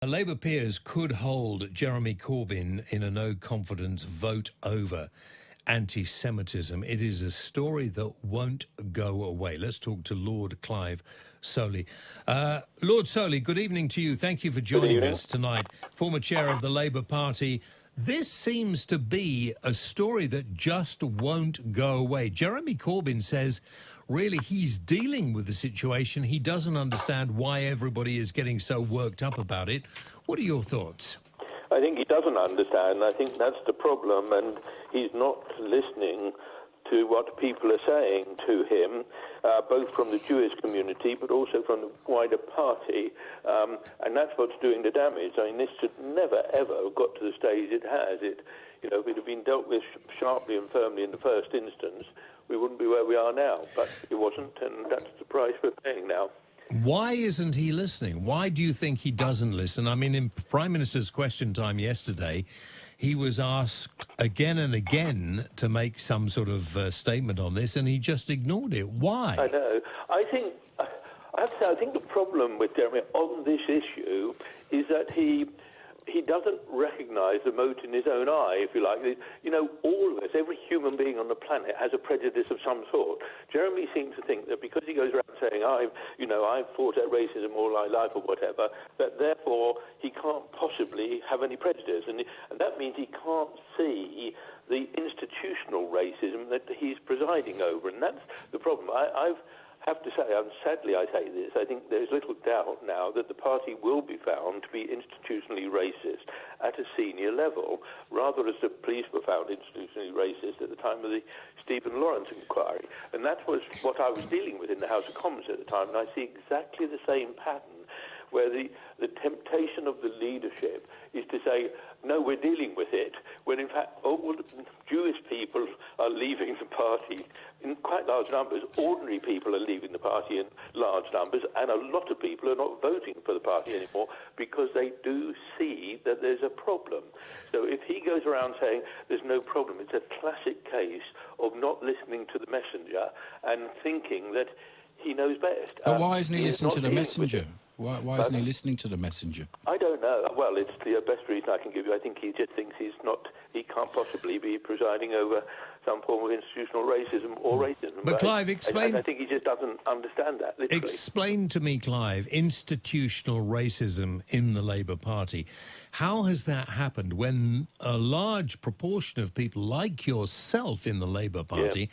Labour peers could hold Jeremy Corbyn in a no-confidence vote over anti-Semitism. It is a story that won't go away. Let's talk to Lord Clive Soley. Lord Soley, good evening to you. Thank you for joining us tonight. Former chair of the Labour Party. This seems to be a story that just won't go away. Jeremy Corbyn says, really, he's dealing with the situation. He doesn't understand why everybody is getting so worked up about it. What are your thoughts? I think he doesn't understand. I think that's the problem, and he's not listening to what people are saying to him, both from the Jewish community but also from the wider party, and that's what's doing the damage. I mean, this should never, ever have got to the stage it has. If it had been dealt with sharply and firmly in the first instance, we wouldn't be where we are now, but it wasn't, and that's the price we're paying now. Why isn't he listening? Why do you think he doesn't listen? I mean, in Prime Minister's Question Time yesterday, he was asked again and again to make some sort of statement on this, and he just ignored it. Why? I know. I have to say, I think the problem with Jeremy on this issue is that he doesn't recognise the mote in his own eye, if you like. All of us, every human being on the planet has a prejudice of some sort. Jeremy seems to think that because he goes around saying, I've fought at racism all my life or whatever, that therefore he can't possibly have any prejudice. And that means he can't see the institutional racism that he's presiding over. And that's the problem. I have to say, and sadly I say this, I think there's little doubt now that the party will be found to be institutionally racist at a senior level, rather as the police were found institutionally racist at the time of the Stephen Lawrence inquiry. And that was what I was dealing with in the House of Commons at the time, and I see exactly the same pattern, where the temptation of the leadership is to say, no, we're dealing with it, when in fact Jewish people are leaving the party in quite large numbers. Ordinary people are leaving the party in large numbers, and a lot of people are not voting for the party anymore because they do see that there's a problem. So if he goes around saying there's no problem, it's a classic case of not listening to the messenger and thinking that he knows best. But why isn't he listening to the messenger? Why isn't he listening to the messenger? I don't know. Well, it's the best reason I can give you. I think he just thinks he can't possibly be presiding over some form of institutional racism or racism. But Clive, explain... I think he just doesn't understand that, literally. Explain to me, Clive, institutional racism in the Labour Party. How has that happened when a large proportion of people like yourself in the Labour Party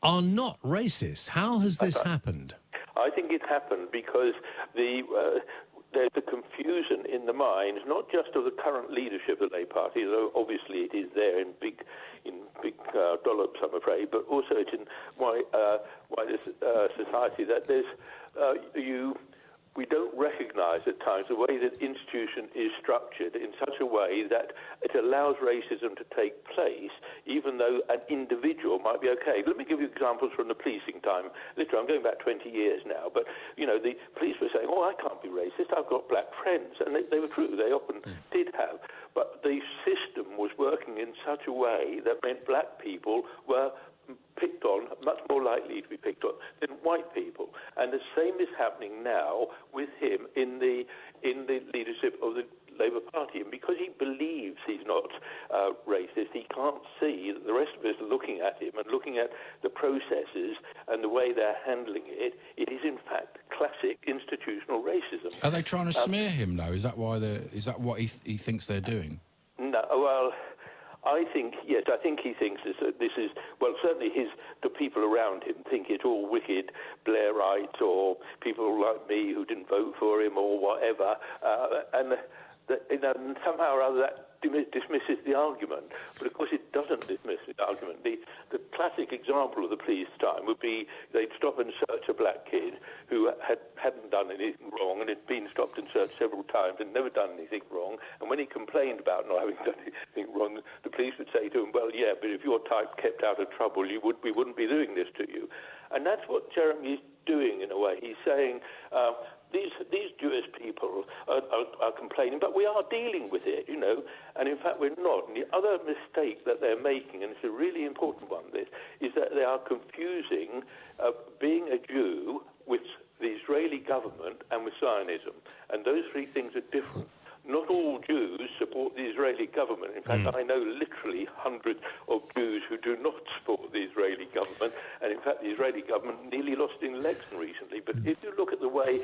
are not racist? How has this happened? I think it happened because there's a confusion in the minds, not just of the current leadership of the Labour Party, though obviously it is there in big dollops, I'm afraid, but also it's in wider society that there's we don't recognise at times the way that institution is structured in such a way that it allows racism to take place, even though an individual might be okay. Let me give you examples from the policing time. Literally, I'm going back 20 years now, but, the police were saying, I can't be racist, I've got black friends. And they were true, they often did have. But the system was working in such a way that meant black people were picked on, much more likely to be picked on than white people. And the same is happening now with him in the leadership of the Labour Party. And because he believes he's not racist, he can't see that the rest of us are looking at him and looking at the processes and the way they're handling it. It is, in fact, classic institutional racism. Are they trying to smear him, though? Is that what he thinks they're doing? No, well... I think he thinks this is well, certainly the people around him think it's all wicked Blairites or people like me who didn't vote for him or whatever, and somehow or other that dismisses the argument. But of course it doesn't dismiss the argument. The classic example of the police time would be they'd stop and search a black kid who hadn't done anything wrong and had been stopped and searched several times and never done anything wrong. And when he complained about not having done anything wrong, the police would say to him, well, yeah, but if your type kept out of trouble, we wouldn't be doing this to you. And that's what Jeremy is doing in a way. He's saying, these Jewish people are complaining, but we are dealing with it, and in fact we're not. And the other mistake that they're making, and it's a really important one, is that they are confusing being a Jew with the Israeli government and with Zionism. And those three things are different. fact, I know literally hundreds of Jews who do not support the Israeli government, and in fact the Israeli government nearly lost an election recently. But if you look at the way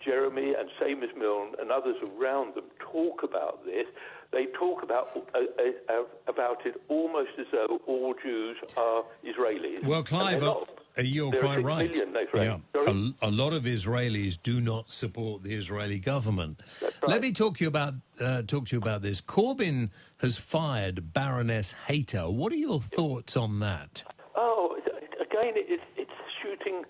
Jeremy and Seamus Milne and others around them talk about this, they talk about it almost as though all Jews are Israelis. Well, Clive, you're There are quite 6 right. million, they say. Yeah. A lot of Israelis do not support the Israeli government. That's right. Let me talk to you about this. Corbyn has fired Baroness Hayter. What are your thoughts on that? Oh, again, it's shooting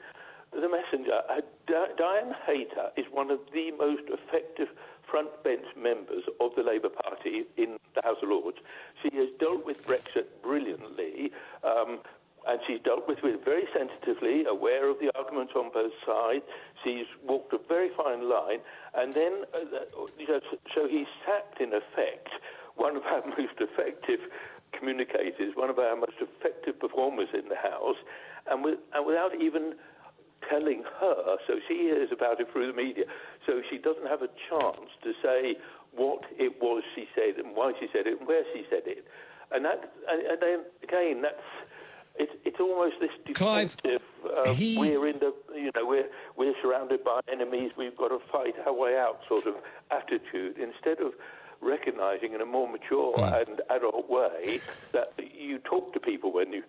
the messenger. Diane Hayter is one of the most effective frontbench members of the Labour Party in the House of Lords. She has dealt with Brexit brilliantly, and she's dealt with it very sensitively, aware of the arguments on both sides. She's walked a very fine line, and then, so he sacked, in effect, one of our most effective communicators, one of our most effective performers in the House, and without even telling her, so she hears about it through the media, so she doesn't have a chance to say what it was she said and why she said it and where she said it. And then again, it's almost this defensive. We're in the, we're surrounded by enemies. We've got to fight our way out sort of attitude, instead of recognising in a more mature and adult way that you talk to people when you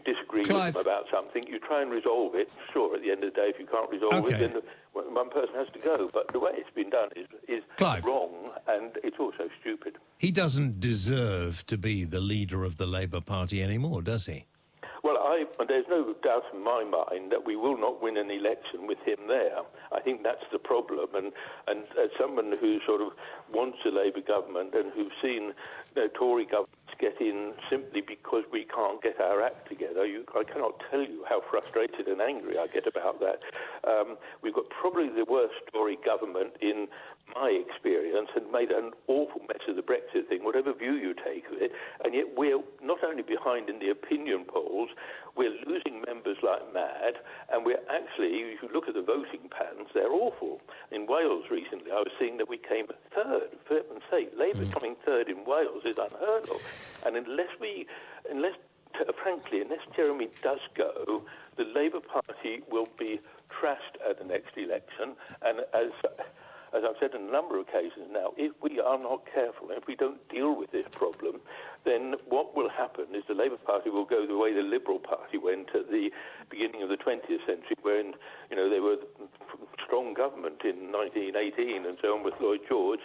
disagree with them about something. You try and resolve it. Sure, at the end of the day, if you can't resolve it, then one person has to go. But the way it's been done is wrong, and it's also stupid. He doesn't deserve to be the leader of the Labour Party anymore, does he? Well, there's no doubt in my mind that we will not win an election with him there. I think that's the problem. And as someone who sort of wants a Labour government and who's seen Tory governments get in simply because we can't get our act together, I cannot tell you how frustrated and angry I get about that. We've got probably the worst Tory government in my experience, and made an awful mess of the Brexit thing, whatever view you take of it, and yet we're not only behind in the opinion polls, we're losing members like mad, and we're actually, if you look at the voting patterns, they're awful. In Wales recently, I was seeing that we came third, for heaven's sake. Labour coming third in Wales is unheard of. And unless Jeremy does go, the Labour Party will be trashed at the next election, and as I've said on a number of occasions now, if we are not careful, if we don't deal with this problem, then what will happen is the Labour Party will go the way the Liberal Party went at the beginning of the 20th century, when they were strong government in 1918 and so on with Lloyd George.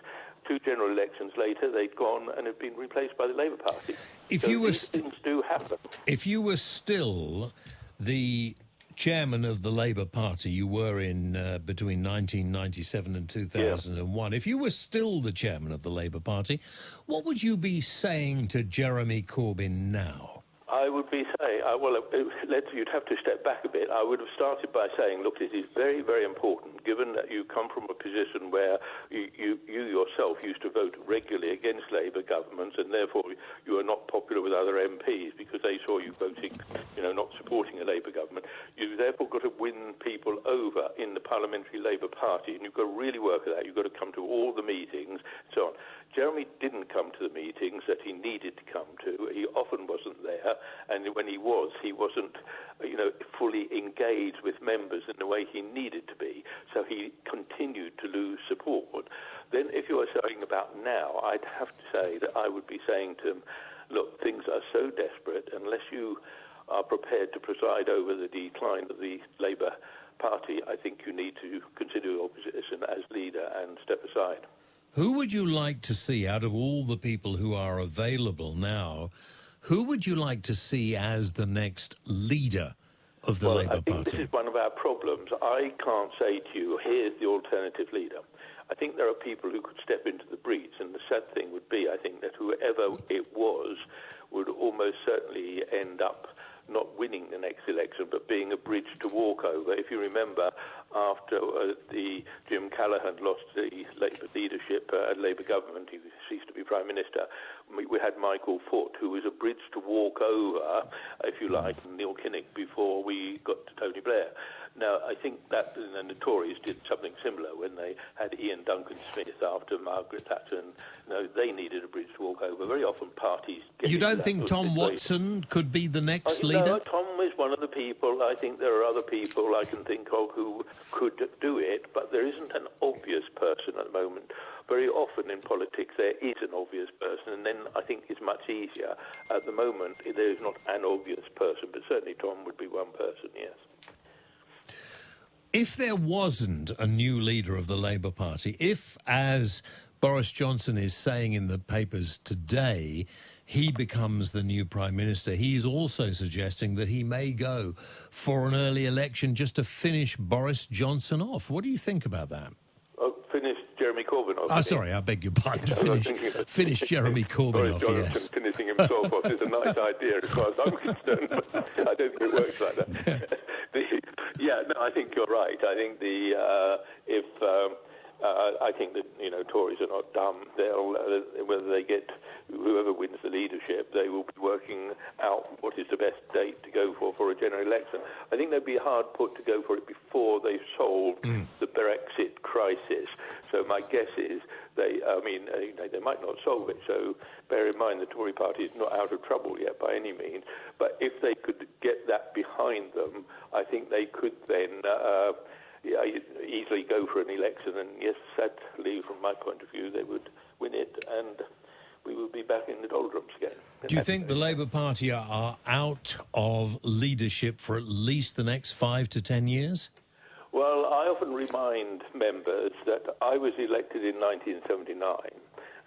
2 general elections later, they'd gone and had been replaced by the Labour Party. These things do happen. If you were still the chairman of the Labour Party, you were in between 1997 and 2001. If you were still the chairman of the Labour Party, what would you be saying to Jeremy Corbyn now? I would be saying, you'd have to step back a bit. I would have started by saying, look, it is very, very important, given that you come from a position where you yourself used to vote regularly against Labour governments, and therefore you are not popular with other MPs because they saw you voting, not supporting a Labour government. You've therefore got to win people over in the Parliamentary Labour Party, and you've got to really work at that. You've got to come to all the meetings, and so on. Jeremy didn't come to the meetings that he needed to come to. He often wasn't there, and when he wasn't, fully engaged with members in the way he needed to be. So he continued to lose support. Then, if you are saying about now, I'd have to say that I would be saying to him, look, things are so desperate, unless you are prepared to preside over the decline of the Labour Party, I think you need to consider your position as leader and step aside. Who would you like to see, out of all the people who are available now, who would you like to see as the next leader of the Labour Party? I think this is one of our problems. I can't say to you, here's the alternative leader. I think there are people who could step into the breach, and the sad thing would be, I think, that whoever it was would almost certainly end up not winning the next election, but being a bridge to walk over. If you remember, after Jim Callaghan lost the Labour leadership, Labour government, he ceased to be Prime Minister, we had Michael Foot, who was a bridge to walk over, if you like, Neil Kinnock before we got to Tony Blair. Now, I think that the Tories did something similar when they had Ian Duncan Smith after Margaret Thatcher, and they needed a bridge to walk over. Very often parties... You don't think Tom Watson could be the next leader? No, Tom is one of the people. I think there are other people I can think of who could do it, but there isn't an obvious person at the moment. Very often in politics there is an obvious person, and then I think it's much easier. At the moment there is not an obvious person, but certainly Tom would be one person, yes. If there wasn't a new leader of the Labour Party, if, as Boris Johnson is saying in the papers today, he becomes the new Prime Minister, he's also suggesting that he may go for an early election just to finish Boris Johnson off. What do you think about that? Finish Jeremy Corbyn off. Sorry, I beg your pardon. Finish Jeremy Corbyn Boris off, Johnson yes. finishing himself off is a nice idea as far as I'm concerned, but I don't think it works like that. I think you're right. I think I think that Tories are not dumb. They'll whether they get whoever wins the leadership, they will be working out what is the best date to go for a general election. I think they'd be hard put to go for it before they've solved the Brexit crisis. So my guess is they might not solve it. So bear in mind the Tory party is not out of trouble yet by any means. But if they could get that behind them, I think they could then easily go for an election. And yes, sadly, from my point of view, they would win it, and we would be back in the doldrums again. Do you think the Labour Party are out of leadership for at least the next 5 to 10 years? Well, I often remind members that I was elected in 1979,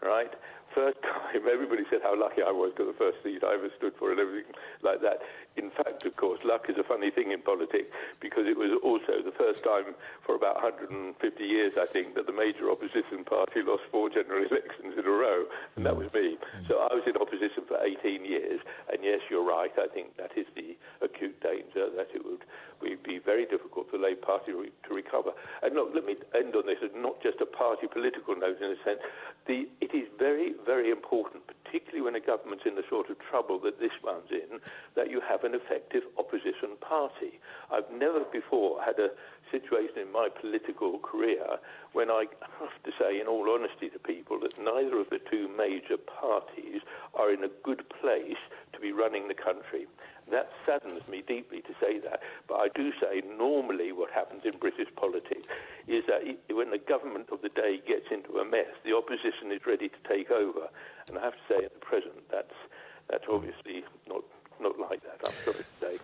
right? First time, everybody said how lucky I was to the first seat I ever stood for and everything like that. In fact, of course, luck is a funny thing in politics because it was also the first time for about 150 years, I think, that the major opposition party lost 4 general elections in a row, and that was me. So I was in opposition for 18 years, and yes, you're right, I think that is the acute danger, that it would be very difficult for the Labour Party to recover. And look, let me end on this, as not just a party political note in a sense. It is very, very important, particularly when a government's in the sort of trouble that this one's in, that you have an effective opposition party. I've never before had a situation in my political career when I have to say, in all honesty to people, that neither of the two major parties are in a good place to be running the country. That saddens me deeply to say that, but I do say normally what happens in British politics is that when the government of the day gets into a mess, the opposition is ready to take over. And I have to say at the present that's obviously not like that, I'm sorry to say.